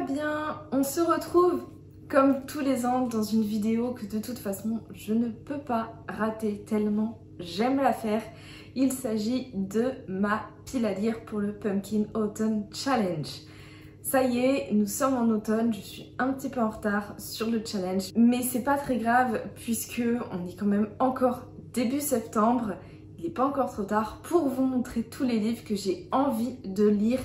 bien, on se retrouve comme tous les ans dans une vidéo que de toute façon je ne peux pas rater tellement j'aime la faire. Il s'agit de ma pile à lire pour le Pumpkin Autumn Challenge. Ça y est, nous sommes en automne, je suis un petit peu en retard sur le challenge, mais c'est pas très grave puisque on est quand même encore début septembre. Il n'est pas encore trop tard pour vous montrer tous les livres que j'ai envie de lire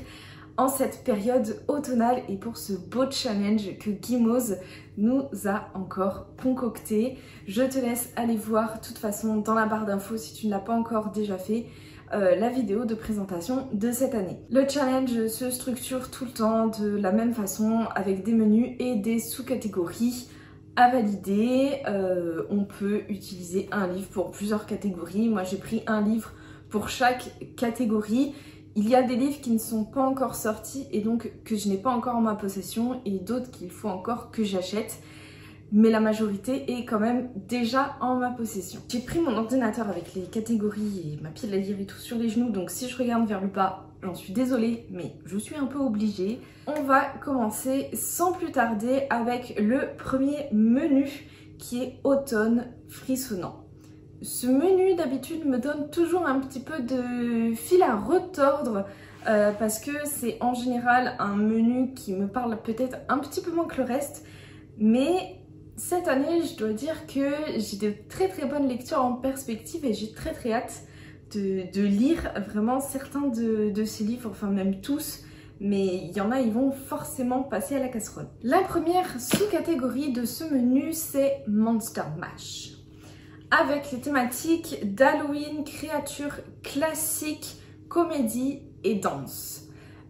en cette période automnale et pour ce beau challenge que Gimoz nous a encore concocté. Je te laisse aller voir de toute façon dans la barre d'infos si tu ne l'as pas encore déjà fait la vidéo de présentation de cette année. Le challenge se structure tout le temps de la même façon avec des menus et des sous-catégories à valider. On peut utiliser un livre pour plusieurs catégories. Moi j'ai pris un livre pour chaque catégorie. Il y a des livres qui ne sont pas encore sortis et donc que je n'ai pas encore en ma possession et d'autres qu'il faut encore que j'achète. Mais la majorité est quand même déjà en ma possession. J'ai pris mon ordinateur avec les catégories et ma pile à lire et tout sur les genoux, donc si je regarde vers le bas, j'en suis désolée, mais je suis un peu obligée. On va commencer sans plus tarder avec le premier menu qui est automne frissonnant. Ce menu d'habitude me donne toujours un petit peu de fil à retordre parce que c'est en général un menu qui me parle peut-être un petit peu moins que le reste, mais cette année je dois dire que j'ai de très bonnes lectures en perspective et j'ai très hâte de lire vraiment certains de ces livres, enfin même tous, mais il y en a, ils vont forcément passer à la casserole. La première sous-catégorie de ce menu c'est Monster Mash, avec les thématiques d'Halloween, créatures classiques, comédie et danse.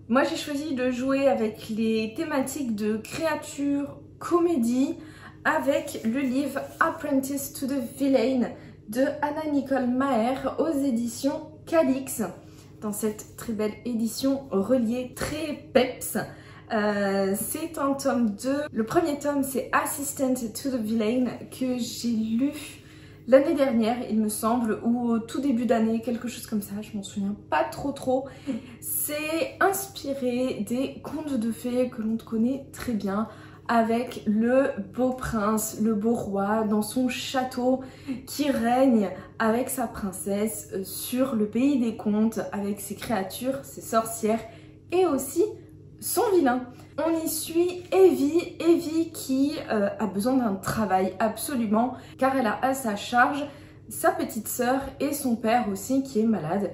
Moi j'ai choisi de jouer avec les thématiques de créatures, comédie, avec le livre Apprentice to the Villain de Anna Nicole Maher aux éditions Calix. Dans cette très belle édition reliée très peps. C'est un tome 2. Le premier tome c'est Assistant to the Villain que j'ai lu l'année dernière il me semble, ou au tout début d'année, quelque chose comme ça, je m'en souviens pas trop. C'est inspiré des contes de fées que l'on connaît très bien, avec le beau prince, le beau roi dans son château qui règne avec sa princesse sur le pays des contes, avec ses créatures, ses sorcières et aussi son vilain. On y suit Evie qui a besoin d'un travail absolument car elle a à sa charge sa petite sœur et son père aussi qui est malade.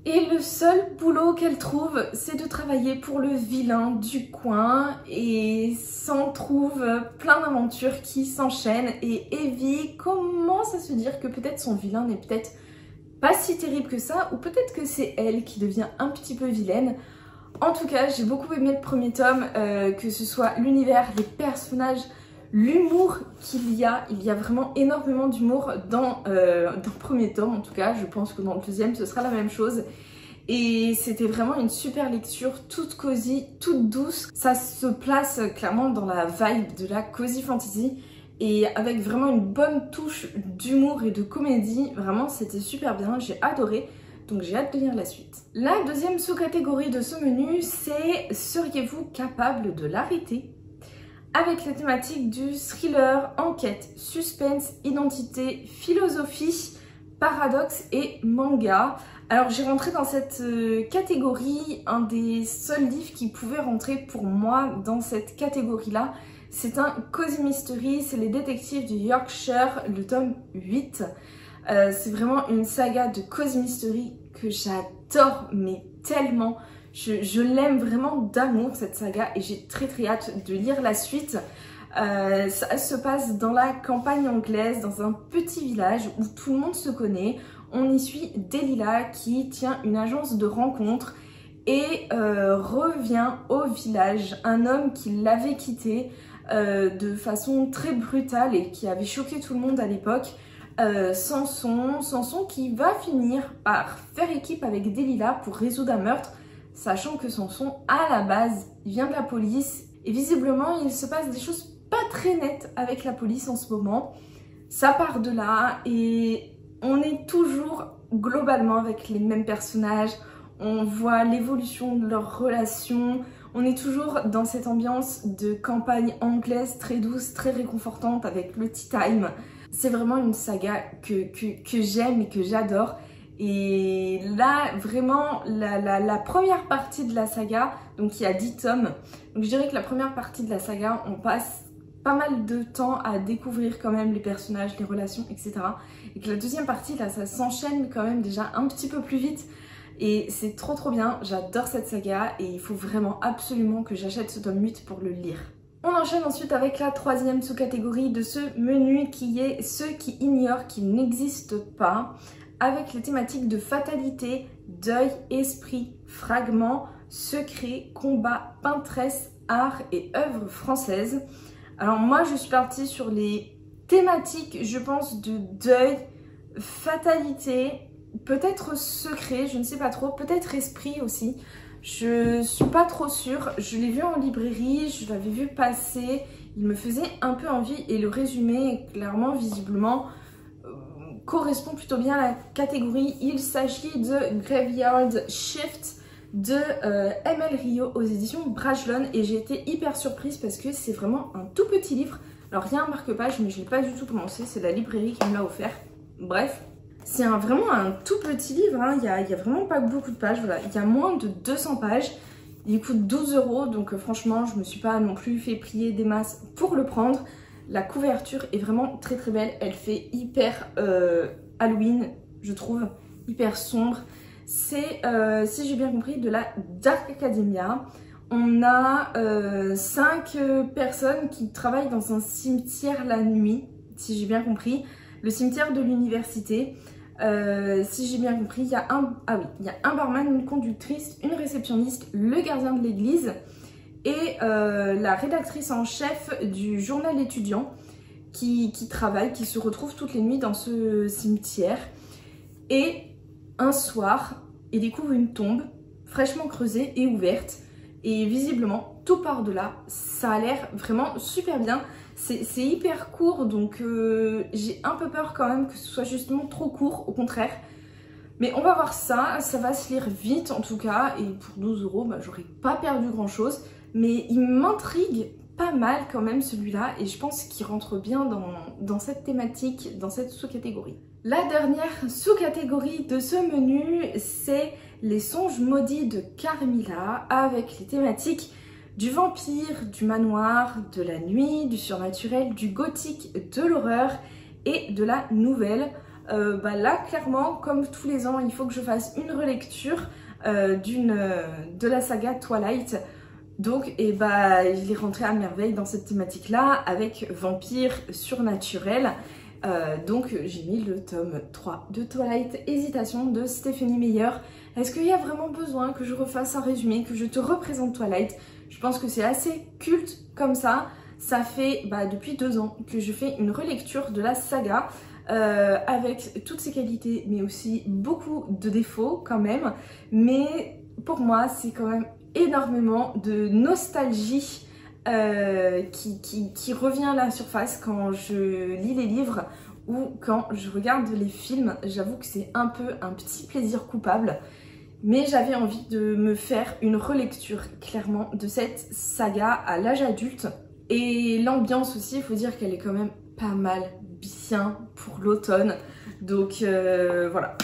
Et le seul boulot qu'elle trouve, c'est de travailler pour le vilain du coin et s'en trouve plein d'aventures qui s'enchaînent. Et Evie commence à se dire que peut-être son vilain n'est peut-être pas si terrible que ça, ou peut-être que c'est elle qui devient un petit peu vilaine. En tout cas, j'ai beaucoup aimé le premier tome, que ce soit l'univers, les personnages, l'humour qu'il y a. Il y a vraiment énormément d'humour dans le premier tome, en tout cas. Je pense que dans le deuxième, ce sera la même chose. Et c'était vraiment une super lecture, toute cosy, toute douce. Ça se place clairement dans la vibe de la cozy fantasy. Et avec vraiment une bonne touche d'humour et de comédie. Vraiment, c'était super bien, j'ai adoré. Donc j'ai hâte de lire la suite. La deuxième sous-catégorie de ce menu, c'est « Seriez-vous capable de l'arrêter ?» avec la thématique du thriller, enquête, suspense, identité, philosophie, paradoxe et manga. Alors j'ai rentré dans cette catégorie, un des seuls livres qui pouvait rentrer pour moi dans cette catégorie-là. C'est un cozy mystery, c'est les détectives du Yorkshire, le tome 8. C'est vraiment une saga de cozy mystery que j'adore, mais tellement. Je l'aime vraiment d'amour cette saga et j'ai très hâte de lire la suite. Ça se passe dans la campagne anglaise, dans un petit village où tout le monde se connaît. On y suit Delilah qui tient une agence de rencontres et revient au village. Un homme qui l'avait quitté de façon très brutale et qui avait choqué tout le monde à l'époque. Samson qui va finir par faire équipe avec Delilah pour résoudre un meurtre, sachant que Samson, à la base, vient de la police et visiblement il se passe des choses pas très nettes avec la police en ce moment. Ça part de là et on est toujours globalement avec les mêmes personnages. On voit l'évolution de leur relation, On est toujours dans cette ambiance de campagne anglaise très douce, très réconfortante avec le tea time. C'est vraiment une saga que j'aime et que j'adore. Et là, vraiment, la première partie de la saga, donc il y a 10 tomes. Donc je dirais que la première partie de la saga, on passe pas mal de temps à découvrir quand même les personnages, les relations, etc. Et que la deuxième partie, là, ça s'enchaîne quand même déjà un petit peu plus vite. Et c'est trop bien, j'adore cette saga et il faut vraiment absolument que j'achète ce tome 8 pour le lire. On enchaîne ensuite avec la troisième sous-catégorie de ce menu qui est ceux qui ignorent qu'il n'existe pas, avec les thématiques de fatalité, deuil, esprit, fragments, secrets, combats, peintresse, art et œuvres françaises. Alors moi je suis partie sur les thématiques, je pense, de deuil, fatalité, peut-être secret, je ne sais pas trop, peut-être esprit aussi. Je suis pas trop sûre, je l'ai vu en librairie, je l'avais vu passer, il me faisait un peu envie et le résumé, clairement, visiblement, correspond plutôt bien à la catégorie. Il s'agit de Graveyard Shift de ML Rio aux éditions Brajlon et j'ai été hyper surprise parce que c'est vraiment un tout petit livre. Alors il y a un marque-page mais je ne l'ai pas du tout commencé, c'est la librairie qui me l'a offert. Bref, c'est vraiment un tout petit livre, hein. Il y a vraiment pas beaucoup de pages, voilà. Il y a moins de 200 pages, il coûte 12 € donc franchement je me suis pas non plus fait prier des masses pour le prendre. La couverture est vraiment très belle, elle fait hyper Halloween je trouve, hyper sombre. C'est, si j'ai bien compris, de la Dark Academia. On a 5 personnes qui travaillent dans un cimetière la nuit, si j'ai bien compris. Le cimetière de l'université. Si j'ai bien compris, il y a un barman, une conductrice, une réceptionniste, le gardien de l'église et la rédactrice en chef du journal étudiant qui travaille, qui se retrouve toutes les nuits dans ce cimetière. Et un soir, il découvre une tombe fraîchement creusée et ouverte. Et visiblement, tout part de là. Ça a l'air vraiment super bien. C'est hyper court, donc j'ai un peu peur quand même que ce soit justement trop court, au contraire. Mais on va voir ça, ça va se lire vite en tout cas. Et pour 12 €, bah, j'aurais pas perdu grand chose. Mais il m'intrigue pas mal quand même celui-là. Et je pense qu'il rentre bien dans cette thématique, dans cette sous-catégorie. La dernière sous-catégorie de ce menu, c'est les songes maudits de Carmilla, avec les thématiques du vampire, du manoir, de la nuit, du surnaturel, du gothique, de l'horreur et de la nouvelle. Là, clairement, comme tous les ans, il faut que je fasse une relecture de la saga Twilight. Donc, il est rentré à merveille dans cette thématique-là, avec vampire, surnaturel. Donc j'ai mis le tome 3 de Twilight, Hésitation de Stephenie Meyer. Est-ce qu'il y a vraiment besoin que je refasse un résumé, que je te représente Twilight? Je pense que c'est assez culte comme ça. Ça fait depuis 2 ans que je fais une relecture de la saga avec toutes ses qualités mais aussi beaucoup de défauts quand même. Mais pour moi c'est quand même énormément de nostalgie qui revient à la surface quand je lis les livres ou quand je regarde les films. J'avoue que c'est un peu un petit plaisir coupable, mais j'avais envie de me faire une relecture clairement de cette saga à l'âge adulte. Et l'ambiance aussi, il faut dire qu'elle est quand même pas mal bien pour l'automne. Donc voilà,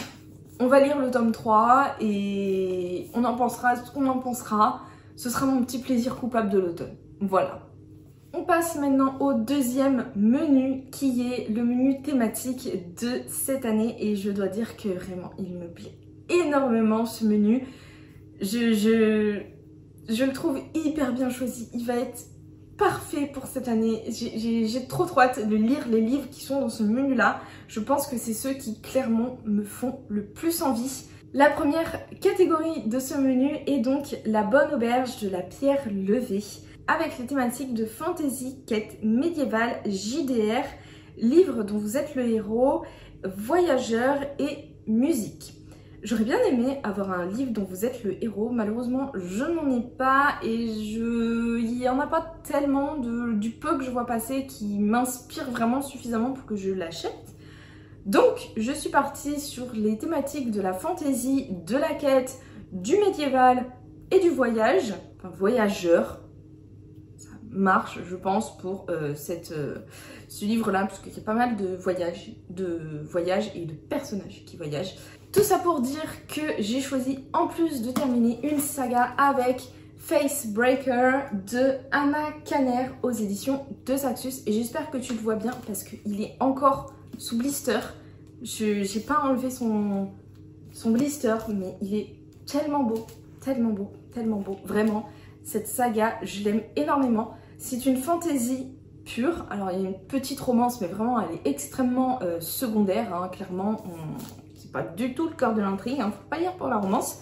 on va lire le tome 3 et on en pensera ce qu'on en pensera. Ce sera mon petit plaisir coupable de l'automne. Voilà. On passe maintenant au deuxième menu qui est le menu thématique de cette année et je dois dire que vraiment il me plaît énormément ce menu. Je le trouve hyper bien choisi, il va être parfait pour cette année. J'ai trop hâte de lire les livres qui sont dans ce menu là. Je pense que c'est ceux qui clairement me font le plus envie. La première catégorie de ce menu est donc La Bonne Auberge de la Pierre Levée, avec les thématiques de fantasy, quête médiévale, JDR, livre dont vous êtes le héros, voyageur et musique. J'aurais bien aimé avoir un livre dont vous êtes le héros, malheureusement je n'en ai pas et il n'y en a pas tellement du peu que je vois passer qui m'inspire vraiment suffisamment pour que je l'achète. Donc je suis partie sur les thématiques de la fantasy, de la quête, du médiéval et du voyage. enfin voyageur. Ça marche, je pense, pour ce livre-là, parce qu'il y a pas mal de voyages et de personnages qui voyagent. Tout ça pour dire que j'ai choisi, en plus de terminer, une saga avec Facebreaker de Anna Kanner aux éditions de Saxus. Et j'espère que tu le vois bien parce qu'il est encore sous blister. J'ai pas enlevé son blister, mais il est tellement beau, tellement beau, tellement beau. Vraiment, cette saga, je l'aime énormément. C'est une fantasy pure. Alors, il y a une petite romance, mais vraiment, elle est extrêmement secondaire. Hein. Clairement, c'est pas du tout le cœur de l'intrigue. Hein. Faut pas lire pour la romance.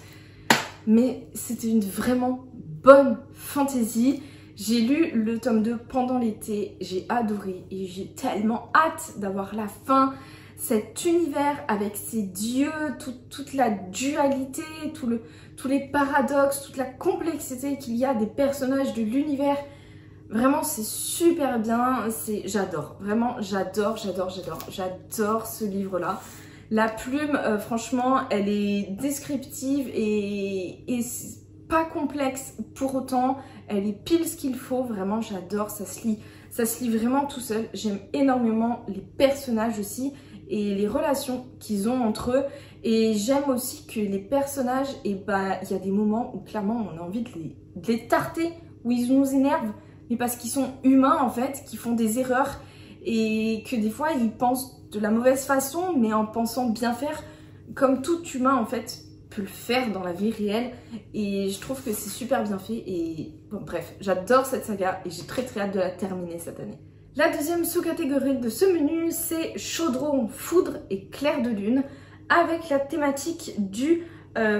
Mais c'était une vraiment bonne fantasy. J'ai lu le tome 2 pendant l'été. J'ai adoré et j'ai tellement hâte d'avoir la fin. Cet univers avec ses dieux, toute la dualité, tous les paradoxes, toute la complexité qu'il y a des personnages de l'univers. Vraiment, c'est super bien. J'adore. Vraiment, j'adore ce livre-là. La plume, franchement, elle est descriptive et pas complexe pour autant. Elle est pile ce qu'il faut. Vraiment, j'adore. Ça se lit vraiment tout seul. J'aime énormément les personnages aussi et les relations qu'ils ont entre eux. Et j'aime aussi que les personnages, il y a des moments où clairement on a envie de les tarter, où ils nous énervent, mais parce qu'ils sont humains en fait, qui font des erreurs et que des fois ils pensent de la mauvaise façon, mais en pensant bien faire, comme tout humain en fait peut le faire dans la vie réelle. Et je trouve que c'est super bien fait. Et bon, bref, j'adore cette saga et j'ai très hâte de la terminer cette année. La deuxième sous-catégorie de ce menu, c'est Chaudron, Foudre et Clair de Lune, avec la thématique du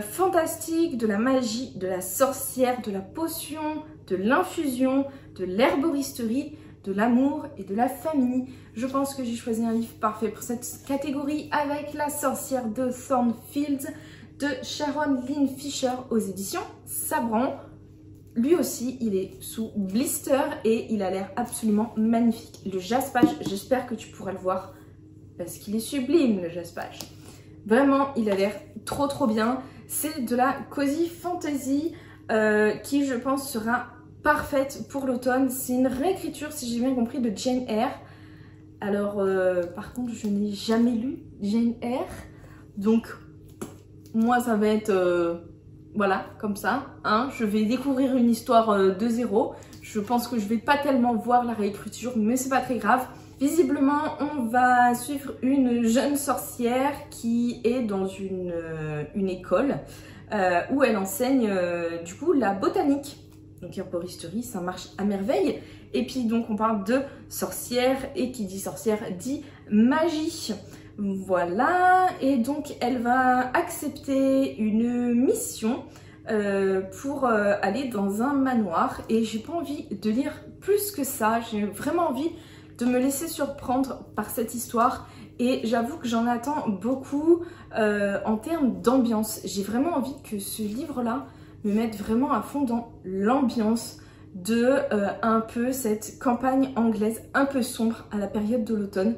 fantastique, de la magie, de la sorcière, de la potion, de l'infusion, de l'herboristerie, de l'amour et de la famille. Je pense que j'ai choisi un livre parfait pour cette catégorie avec La sorcière de Thornfield de Sharon Lynn Fisher aux éditions Sabran. Lui aussi, il est sous blister et il a l'air absolument magnifique. Le jaspage, j'espère que tu pourras le voir parce qu'il est sublime, le jaspage. Vraiment, il a l'air trop bien. C'est de la cozy fantasy qui, je pense, sera parfaite pour l'automne. C'est une réécriture, si j'ai bien compris, de Jane Eyre. Alors, par contre, je n'ai jamais lu Jane Eyre. Donc, moi, ça va être... voilà, comme ça, hein. Je vais découvrir une histoire de zéro. Je pense que je vais pas tellement voir la réécriture, mais c'est pas très grave. Visiblement, on va suivre une jeune sorcière qui est dans une école où elle enseigne du coup la botanique. Donc herboristerie, ça marche à merveille. Et puis donc on parle de sorcière et qui dit sorcière dit magie. Voilà, et donc elle va accepter une mission pour aller dans un manoir et j'ai pas envie de lire plus que ça. J'ai vraiment envie de me laisser surprendre par cette histoire et j'avoue que j'en attends beaucoup en termes d'ambiance. J'ai vraiment envie que ce livre-là me mette vraiment à fond dans l'ambiance de un peu cette campagne anglaise un peu sombre à la période de l'automne.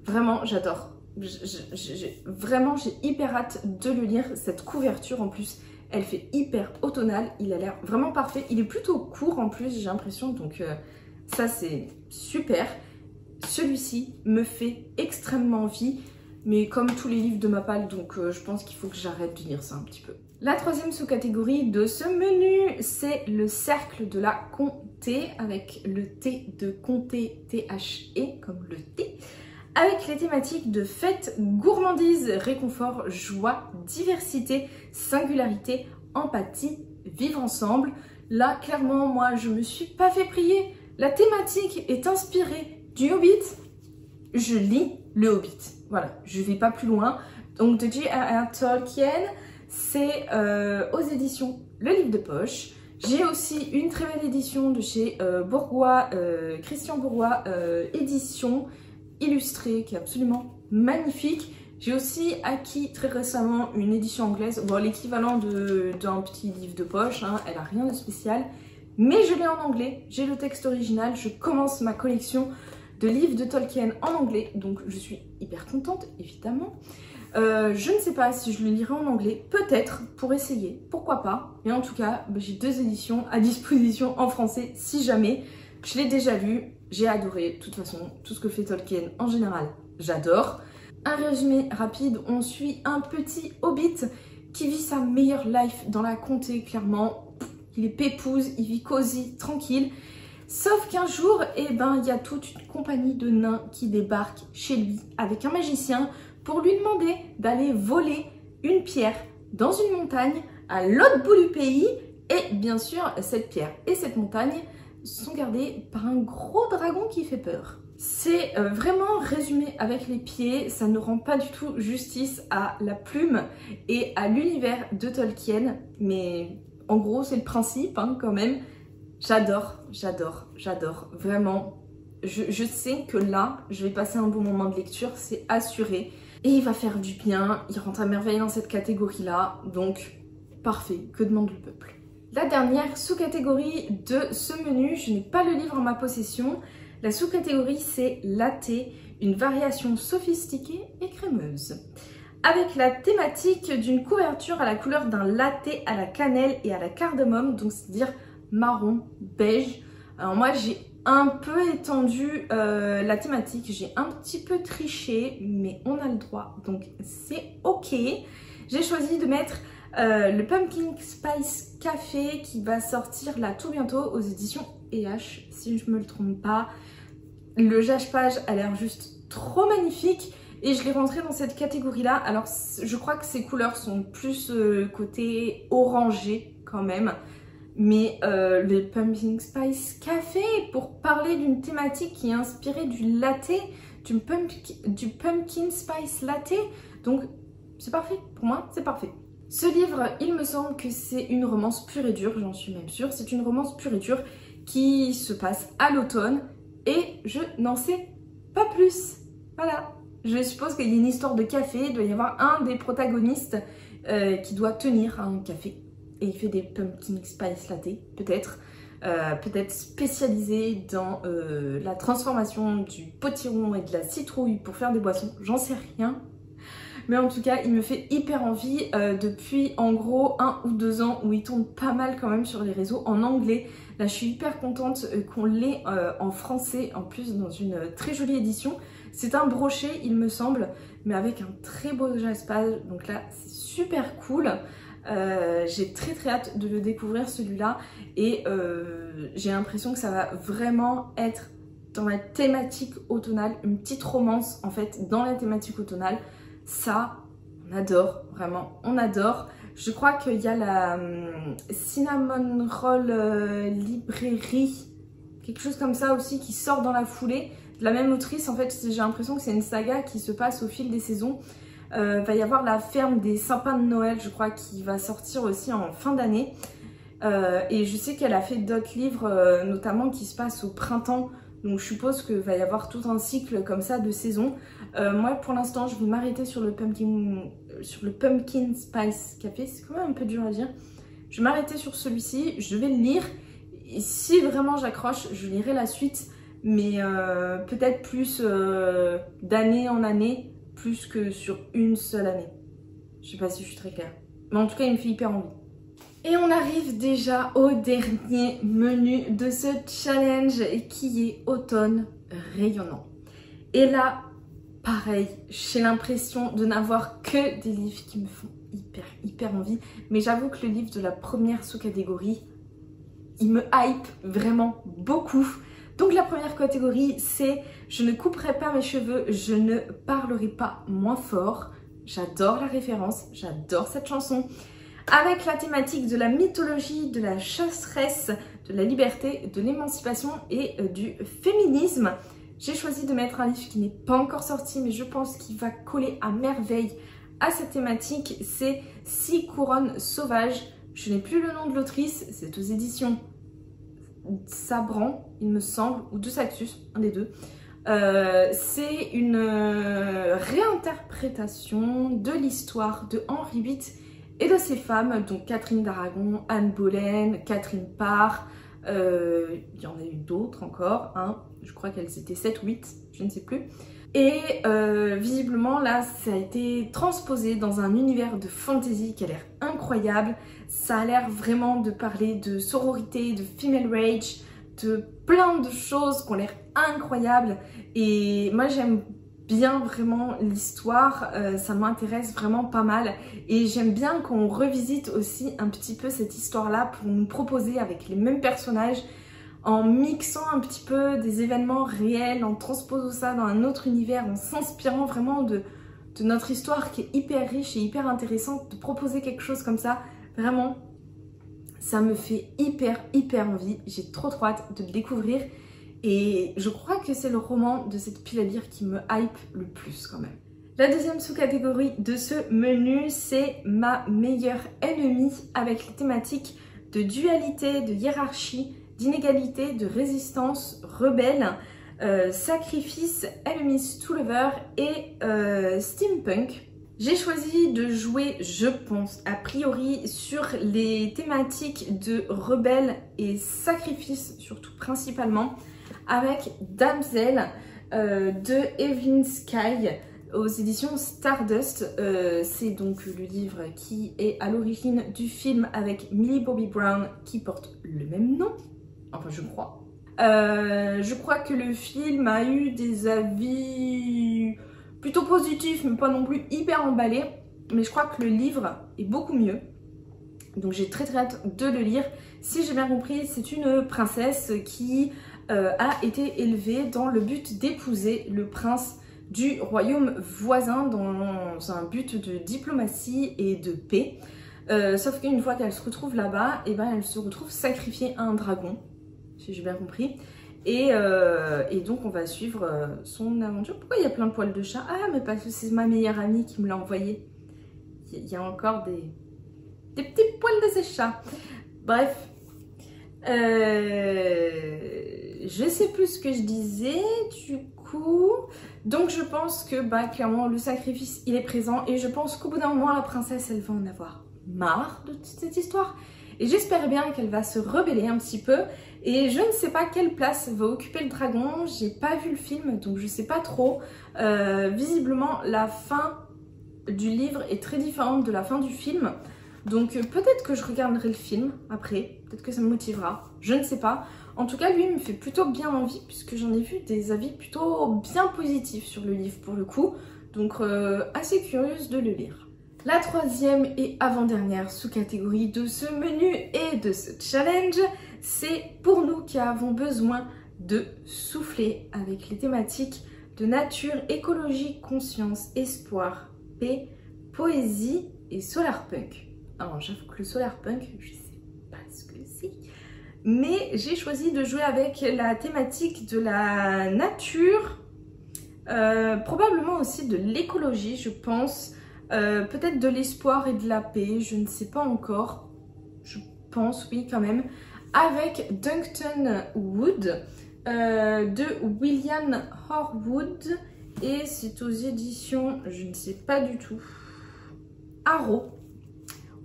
Vraiment, j'adore. Vraiment, j'ai hyper hâte de le lire. Cette couverture, en plus, elle fait hyper automnale. Il a l'air vraiment parfait. Il est plutôt court, en plus, j'ai l'impression. Donc, ça, c'est super. Celui-ci me fait extrêmement envie. Mais comme tous les livres de Mappal, donc je pense qu'il faut que j'arrête de lire ça un petit peu. La troisième sous-catégorie de ce menu, c'est le cercle de la comté, avec le T de comté, T-H-E, comme le thé. Avec les thématiques de fête, gourmandise, réconfort, joie, diversité, singularité, empathie, vivre ensemble. Là, clairement, moi, je me suis pas fait prier. La thématique est inspirée du Hobbit. Je lis le Hobbit. Voilà, je vais pas plus loin. Donc, de J.R.R. Tolkien, c'est aux éditions Le Livre de Poche. J'ai aussi une très belle édition de chez Bourgois, Christian Bourgois, édition illustrée qui est absolument magnifique. J'ai aussi acquis très récemment une édition anglaise, bon, l'équivalent d'un petit livre de poche, hein, elle a rien de spécial, mais je l'ai en anglais, j'ai le texte original, je commence ma collection, de livres de Tolkien en anglais, donc je suis hyper contente, évidemment. Je ne sais pas si je le lirai en anglais, peut-être, pour essayer, pourquoi pas. Mais en tout cas, j'ai 2 éditions à disposition en français, si jamais. Je l'ai déjà lu, j'ai adoré. De toute façon, tout ce que fait Tolkien, en général, j'adore. Un résumé rapide, on suit un petit hobbit qui vit sa meilleure life dans la comté, clairement. Il est pépouze, il vit cosy, tranquille. Sauf qu'un jour, il y a toute une compagnie de nains qui débarque chez lui avec un magicien pour lui demander d'aller voler une pierre dans une montagne à l'autre bout du pays. Et bien sûr, cette pierre et cette montagne sont gardées par un gros dragon qui fait peur. C'est vraiment résumé avec les pieds, ça ne rend pas du tout justice à la plume et à l'univers de Tolkien, mais en gros c'est le principe quand même. J'adore, j'adore, j'adore, vraiment. Je sais que là, je vais passer un bon moment de lecture, c'est assuré. Et il va faire du bien, il rentre à merveille dans cette catégorie-là, donc parfait, que demande le peuple. La dernière sous-catégorie de ce menu, je n'ai pas le livre en ma possession. La sous-catégorie, c'est latte, une variation sophistiquée et crémeuse. Avec la thématique d'une couverture à la couleur d'un latte à la cannelle et à la cardamome, donc c'est-à-dire marron, beige. Alors moi, j'ai un peu étendu la thématique, j'ai un petit peu triché, mais on a le droit, donc c'est ok. J'ai choisi de mettre le Pumpkin Spice Café qui va sortir là tout bientôt aux éditions EH, si je me le trompe pas. Le jage-page a l'air juste trop magnifique et je l'ai rentré dans cette catégorie-là. Alors je crois que ces couleurs sont plus côté orangé quand même. Mais le Pumpkin Spice Café, pour parler d'une thématique qui est inspirée du latte, du Pumpkin Spice Latte, donc c'est parfait, pour moi c'est parfait. Ce livre, il me semble que c'est une romance pure et dure, j'en suis même sûre, c'est une romance pure et dure qui se passe à l'automne et je n'en sais pas plus. Voilà, je suppose qu'il y a une histoire de café, il doit y avoir un des protagonistes qui doit tenir un café. Et il fait des pumpkin spice latte, peut-être. Peut-être spécialisé dans la transformation du potiron et de la citrouille pour faire des boissons, j'en sais rien. Mais en tout cas, il me fait hyper envie depuis en gros 1 ou 2 ans où il tourne pas mal quand même sur les réseaux en anglais. Là, je suis hyper contente qu'on l'ait en français, en plus dans une très jolie édition. C'est un brochet, il me semble, mais avec un très beau jage-page. Donc là, c'est super cool. J'ai très hâte de le découvrir celui-là et j'ai l'impression que ça va vraiment être dans la thématique automnale, une petite romance en fait dans la thématique automnale. Ça, on adore, vraiment, on adore. Je crois qu'il y a la Cinnamon Roll Librairie, quelque chose comme ça aussi qui sort dans la foulée. De la même autrice, en fait, j'ai l'impression que c'est une saga qui se passe au fil des saisons. Va y avoir la ferme des sapins de Noël, je crois, qui va sortir aussi en fin d'année. Et je sais qu'elle a fait d'autres livres, notamment qui se passent au printemps. Donc je suppose qu'il va y avoir tout un cycle comme ça de saison. Moi, pour l'instant, je vais m'arrêter sur le Pumpkin Spice Café. C'est quand même un peu dur à dire. Je vais m'arrêter sur celui-ci. Je vais le lire. Et si vraiment j'accroche, je lirai la suite. Mais peut-être plus d'année en année. Plus que sur une seule année. Je sais pas si je suis très claire. Mais en tout cas, il me fait hyper envie. Et on arrive déjà au dernier menu de ce challenge qui est automne rayonnant. Et là, pareil, j'ai l'impression de n'avoir que des livres qui me font hyper envie. Mais j'avoue que le livre de la première sous-catégorie, il me hype vraiment beaucoup. Donc la première catégorie, c'est « Je ne couperai pas mes cheveux, je ne parlerai pas moins fort ». J'adore la référence, j'adore cette chanson. Avec la thématique de la mythologie, de la chasseresse, de la liberté, de l'émancipation et du féminisme. J'ai choisi de mettre un livre qui n'est pas encore sorti, mais je pense qu'il va coller à merveille à cette thématique. C'est « 6 couronnes sauvages ». Je n'ai plus le nom de l'autrice, c'est aux éditions Sabran, il me semble, ou de Saxus, un des deux. C'est une réinterprétation de l'histoire de Henri VIII et de ses femmes, donc Catherine d'Aragon, Anne Boleyn, Catherine Parr, il y en a eu d'autres encore, hein. je crois qu'elles étaient 7 ou 8, je ne sais plus. Et visiblement là ça a été transposé dans un univers de fantasy qui a l'air incroyable. Ça a l'air vraiment de parler de sororité, de female rage, de plein de choses qui ont l'air incroyables. Et moi j'aime bien vraiment l'histoire, ça m'intéresse vraiment pas mal. Et j'aime bien qu'on revisite aussi un petit peu cette histoire-là pour nous proposer avec les mêmes personnages, en mixant un petit peu des événements réels, en transposant ça dans un autre univers, en s'inspirant vraiment de notre histoire qui est hyper riche et hyper intéressante, de proposer quelque chose comme ça, vraiment, ça me fait hyper envie. J'ai trop hâte de le découvrir et je crois que c'est le roman de cette pile à lire qui me hype le plus quand même. La deuxième sous-catégorie de ce menu, c'est ma meilleure ennemie avec les thématiques de dualité, de hiérarchie, d'inégalité, de résistance, rebelle, sacrifice, enemies to lover et steampunk. J'ai choisi de jouer, je pense, a priori sur les thématiques de rebelle et sacrifice, surtout principalement, avec Damsel de Evelyn Sky aux éditions Stardust. C'est donc le livre qui est à l'origine du film avec Millie Bobby Brown qui porte le même nom. Enfin, je crois. Je crois que le film a eu des avis plutôt positifs, mais pas non plus hyper emballés. Mais je crois que le livre est beaucoup mieux. Donc j'ai très hâte de le lire. Si j'ai bien compris, c'est une princesse qui a été élevée dans le but d'épouser le prince du royaume voisin dans un but de diplomatie et de paix. Sauf qu'une fois qu'elle se retrouve là-bas, eh ben, elle se retrouve sacrifiée à un dragon. Si j'ai bien compris. Et donc on va suivre son aventure. Pourquoi il y a plein de poils de chat? Ah, mais parce que c'est ma meilleure amie qui me l'a envoyé. Il y a encore des petits poils de ces chats. Bref. Je sais plus ce que je disais du coup. Donc je pense que clairement le sacrifice il est présent. Et je pense qu'au bout d'un moment la princesse elle va en avoir marre de toute cette histoire. Et j'espère bien qu'elle va se rebeller un petit peu. Et je ne sais pas quelle place va occuper le dragon. J'ai pas vu le film, donc je sais pas trop. Visiblement, la fin du livre est très différente de la fin du film. Donc peut-être que je regarderai le film après. Peut-être que ça me motivera. Je ne sais pas. En tout cas, lui me fait plutôt bien envie puisque j'en ai vu des avis plutôt bien positifs sur le livre pour le coup. Donc assez curieuse de le lire. La troisième et avant-dernière sous-catégorie de ce menu et de ce challenge, c'est pour nous qui avons besoin de souffler avec les thématiques de nature, écologie, conscience, espoir, paix, poésie et solarpunk. Alors j'avoue que le solarpunk, je sais pas ce que c'est, mais j'ai choisi de jouer avec la thématique de la nature, probablement aussi de l'écologie je pense. Peut-être de l'espoir et de la paix, je ne sais pas encore. Je pense, oui, quand même. Avec Duncton Wood de William Horwood. Et c'est aux éditions, je ne sais pas du tout, Arrow.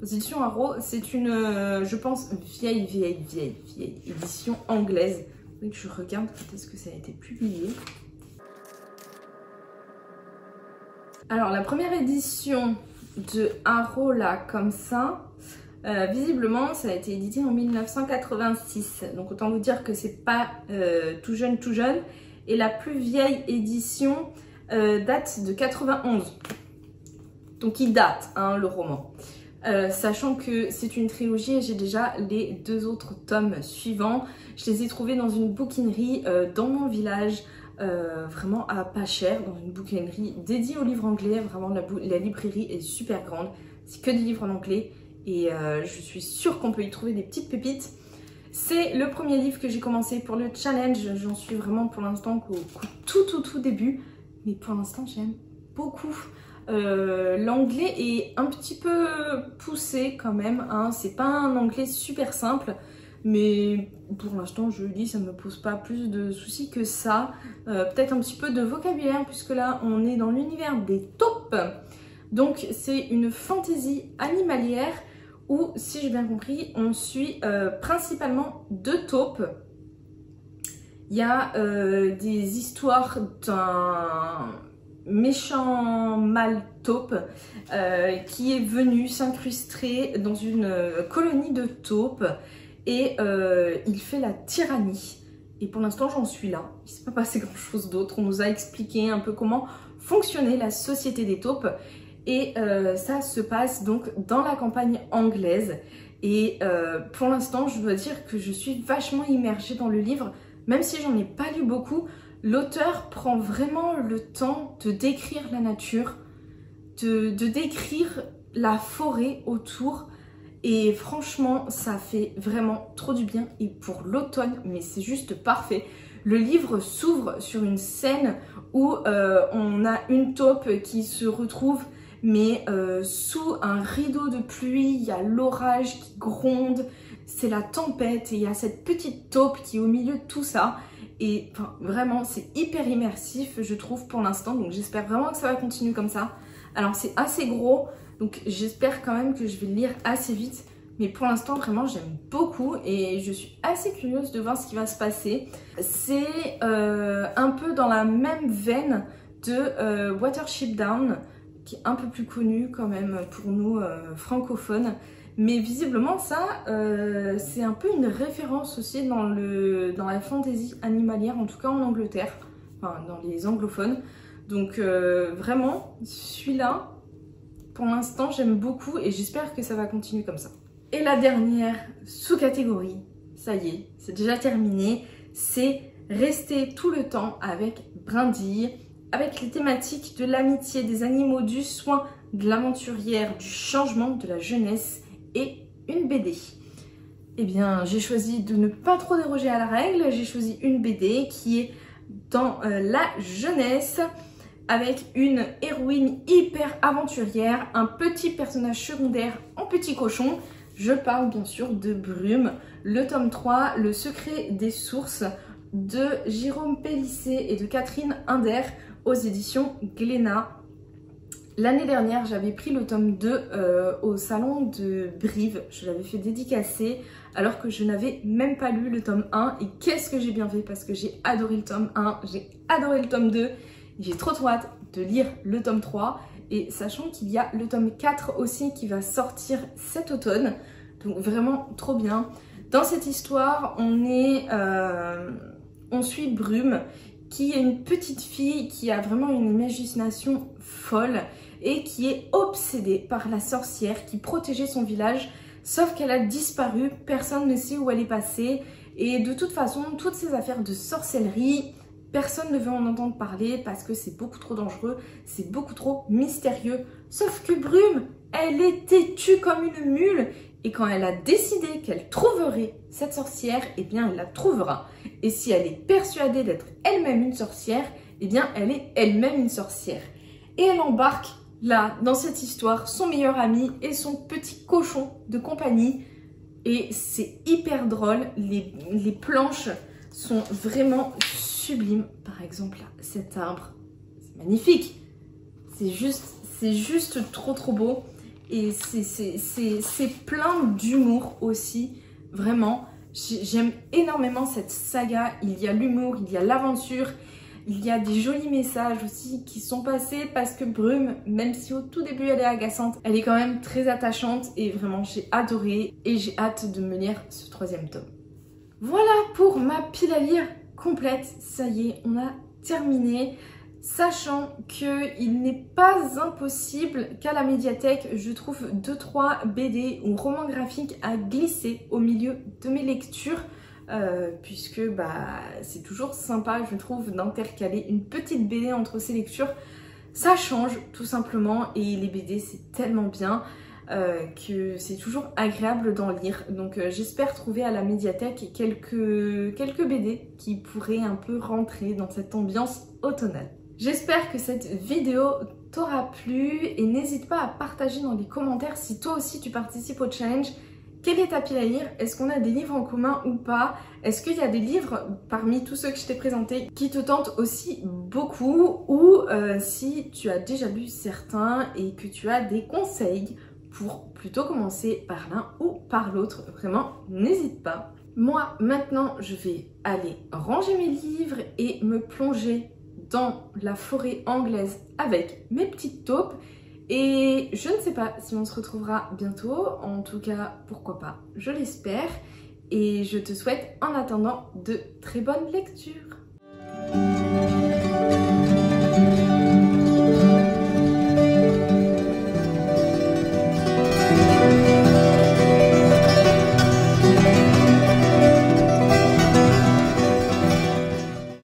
Aux éditions Arrow, c'est une, je pense, vieille édition anglaise. Oui, je regarde quand est-ce que ça a été publié. Alors la première édition de Arrow là comme ça, visiblement ça a été édité en 1986. Donc autant vous dire que c'est pas tout jeune. Et la plus vieille édition date de 91. Donc il date hein, le roman. Sachant que c'est une trilogie et j'ai déjà les 2 autres tomes suivants. Je les ai trouvés dans une bouquinerie dans mon village. Vraiment à pas cher, dans une bouquinerie dédiée aux livres anglais. Vraiment la librairie est super grande, c'est que des livres en anglais et je suis sûre qu'on peut y trouver des petites pépites. C'est le premier livre que j'ai commencé pour le challenge, j'en suis vraiment pour l'instant qu'au tout début, mais pour l'instant j'aime beaucoup. L'anglais est un petit peu poussé quand même, hein. C'est pas un anglais super simple. Mais pour l'instant, je lis, ça ne me pose pas plus de soucis que ça. Peut-être un petit peu de vocabulaire, puisque là, on est dans l'univers des taupes. Donc, c'est une fantaisie animalière où, si j'ai bien compris, on suit principalement 2 taupes Il y a des histoires d'un méchant mâle taupe qui est venu s'incruster dans une colonie de taupes et il fait la tyrannie. Et pour l'instant j'en suis là, il ne s'est pas passé grand chose d'autre. On nous a expliqué un peu comment fonctionnait la société des taupes et ça se passe donc dans la campagne anglaise. Et pour l'instant je dois dire que je suis vachement immergée dans le livre, même si j'en ai pas lu beaucoup. L'auteur prend vraiment le temps de décrire la nature, de décrire la forêt autour et franchement ça fait vraiment trop du bien et pour l'automne mais c'est juste parfait. Le livre s'ouvre sur une scène où on a une taupe qui se retrouve mais sous un rideau de pluie, il y a l'orage qui gronde, c'est la tempête et il y a cette petite taupe qui est au milieu de tout ça. Et enfin, vraiment, c'est hyper immersif, je trouve, pour l'instant. Donc, j'espère vraiment que ça va continuer comme ça. Alors, c'est assez gros, donc j'espère quand même que je vais le lire assez vite. Mais pour l'instant, vraiment, j'aime beaucoup et je suis assez curieuse de voir ce qui va se passer. C'est un peu dans la même veine de Watership Down, qui est un peu plus connu quand même pour nous francophones. Mais visiblement ça, c'est un peu une référence aussi dans la fantasy animalière, en tout cas en Angleterre, enfin dans les anglophones. Donc vraiment, celui-là, pour l'instant, j'aime beaucoup et j'espère que ça va continuer comme ça. Et la dernière sous-catégorie, ça y est, c'est déjà terminé, c'est rester tout le temps avec Brindille, avec les thématiques de l'amitié, des animaux, du soin, de l'aventurière, du changement, de la jeunesse et une BD. Eh bien, j'ai choisi de ne pas trop déroger à la règle. J'ai choisi une BD qui est dans la jeunesse avec une héroïne hyper aventurière, un petit personnage secondaire en petit cochon. Je parle bien sûr de Brume, le tome 3, Le secret des sources de Jérôme Pélissé et de Catherine Inder aux éditions Glénat. L'année dernière, j'avais pris le tome 2 au salon de Brive. Je l'avais fait dédicacer alors que je n'avais même pas lu le tome 1. Et qu'est-ce que j'ai bien fait parce que j'ai adoré le tome 1, j'ai adoré le tome 2. J'ai trop hâte de lire le tome 3. Et sachant qu'il y a le tome 4 aussi qui va sortir cet automne. Donc vraiment trop bien. Dans cette histoire, on suit Brume qui est une petite fille qui a vraiment une imagination folle et qui est obsédée par la sorcière qui protégeait son village, sauf qu'elle a disparu, personne ne sait où elle est passée et de toute façon, toutes ces affaires de sorcellerie, personne ne veut en entendre parler parce que c'est beaucoup trop dangereux, c'est beaucoup trop mystérieux. Sauf que Brume, elle est têtue comme une mule et quand elle a décidé qu'elle trouverait cette sorcière, eh bien elle la trouvera. Et si elle est persuadée d'être elle-même une sorcière, eh bien elle est elle-même une sorcière. Et elle embarque là, dans cette histoire, son meilleur ami et son petit cochon de compagnie. Et c'est hyper drôle, les planches sont vraiment sublimes. Par exemple, là, cet arbre, c'est magnifique. C'est juste trop beau. Et c'est plein d'humour aussi, vraiment. J'aime énormément cette saga. Il y a l'humour, il y a l'aventure. Il y a des jolis messages aussi qui sont passés parce que Brume, même si au tout début elle est agaçante, elle est quand même très attachante et vraiment j'ai adoré et j'ai hâte de me lire ce 3e tome. Voilà pour ma pile à lire complète, ça y est, on a terminé. Sachant qu'il n'est pas impossible qu'à la médiathèque, je trouve 2-3 BD ou romans graphiques à glisser au milieu de mes lectures. Puisque c'est toujours sympa je trouve d'intercaler une petite BD entre ces lectures, ça change tout simplement et les BD c'est tellement bien que c'est toujours agréable d'en lire. Donc j'espère trouver à la médiathèque quelques BD qui pourraient un peu rentrer dans cette ambiance automnale. J'espère que cette vidéo t'aura plu et n'hésite pas à partager dans les commentaires si toi aussi tu participes au challenge. Quelle est ta pile à lire? Est-ce qu'on a des livres en commun ou pas? Est-ce qu'il y a des livres parmi tous ceux que je t'ai présentés qui te tentent aussi beaucoup? Ou si tu as déjà lu certains et que tu as des conseils pour plutôt commencer par l'un ou par l'autre, vraiment n'hésite pas. Moi, maintenant, je vais aller ranger mes livres et me plonger dans la forêt anglaise avec mes petites taupes. Et je ne sais pas si on se retrouvera bientôt, en tout cas, pourquoi pas, je l'espère. Et je te souhaite en attendant de très bonnes lectures.